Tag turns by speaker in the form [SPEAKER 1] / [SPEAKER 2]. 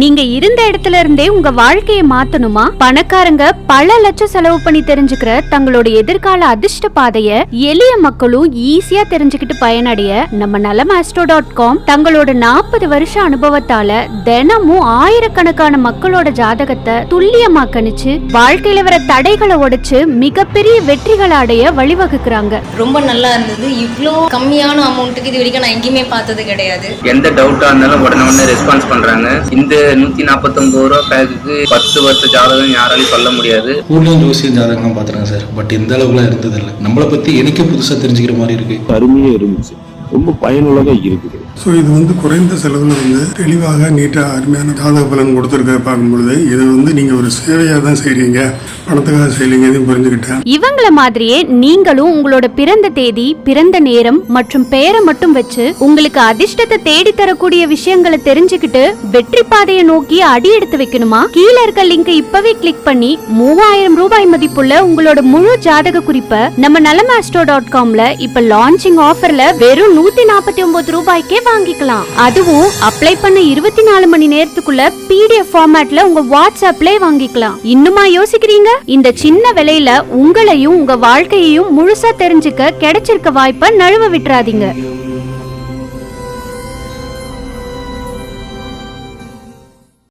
[SPEAKER 1] நீங்க இருந்த இடத்துல இருந்தே உங்க வாழ்க்கையை மாத்தணுமா? பணக்காரங்க பல லட்சம் செலவு பண்ணி தெரிஞ்சுக்கிற தங்களோட எதிர்கால அதிர்ஷ்ட பாதைய எளிய மக்களும் ஈஸியா தெரிஞ்சுக்கிட்டு பயனடைய நம்ம nalamastrow.com தங்களோட 40 வருஷ அனுபவத்தால தினமும் ஆயிரக்கணக்கான மக்களோட ஜாதகத்தை துல்லியமா கணிச்சு வாழ்க்கையில வர தடைகளை உடைச்சு மிகப்பெரிய வெற்றிகளை அடைய வழிவகுக்கிறாங்க.
[SPEAKER 2] ரொம்ப நல்லா இருந்தது. இவ்ளோ கம்மியான அமௌண்ட்டுக்கு இது வரைக்கும் நான் எங்கேயுமே பார்த்தது கிடையாது.
[SPEAKER 3] எந்த டவுட்டா இருந்தாலும் உடனே ரெஸ்பான்ஸ் பண்றாங்க. இந்த 149 ரூபா பேக்குக்கு 10 வருஷ ஜாதகம் யாராலையும் சொல்ல முடியாது.
[SPEAKER 4] ஊர்ல ஜோசியம் ஜாதகம் பாத்துறேன் சார், பட் இந்த அளவுக்குலாம் இருந்தது இல்லை. நம்மளை பத்தி எனக்கே புதுசா தெரிஞ்சுக்கிற மாதிரி இருக்கு.
[SPEAKER 5] அருமையா இருந்துச்சு, ரொம்ப பயனுள்ளதா இருக்குது.
[SPEAKER 6] ஸோ இது குறைந்த செலவில் தெளிவாக நீட்டாக அருமையான ஜாதக பலன் கொடுத்துருக்க பார்க்கும்பொழுது இது நீங்கள் ஒரு சேவையாக தான் செய்கிறீங்க, பணத்துக்காக செய்யறீங்க, இதையும் புரிஞ்சுக்கிட்டேன்.
[SPEAKER 1] இவங்கள மாதிரியே நீங்களும் உங்களோட பிறந்த தேதி, பிறந்த நேரம் மற்றும் பெயரை மட்டும் வச்சு உங்களுக்கு அதிர்ஷ்டத்தை தேடி தரக்கூடிய விஷயங்களை தெரிஞ்சுக்கிட்டு வெற்றி பாதையை நோக்கி அடி எடுத்து வைக்கணுமா? கீழே இருக்க லிங்க் இப்பவே கிளிக் பண்ணி 3000 ரூபாய் மதிப்புள்ள உங்களோட முழு ஜாதக குறிப்பை நம்ம nalamastrow.comல இப்ப லான்ச்சிங் ஆஃபர்ல வெறும் 149 ரூபாய்க்கே வாங்கிக்கலாம். அதுவும் அப்ளை பண்ண 24 மணி நேரத்துக்குள்ள PDF ஃபார்மேட்ல உங்க வாட்ஸ்அப்ல வாங்கிக்கலாம். இன்னுமா யோசிக்கிறீங்க? இந்த சின்ன விலையில உங்களையும் உங்க வாழ்க்கையையும் முழுசா தெரிஞ்சுக்க கிடைச்சிருக்க வாய்ப்பை நழுவ விட்டுறாதீங்க.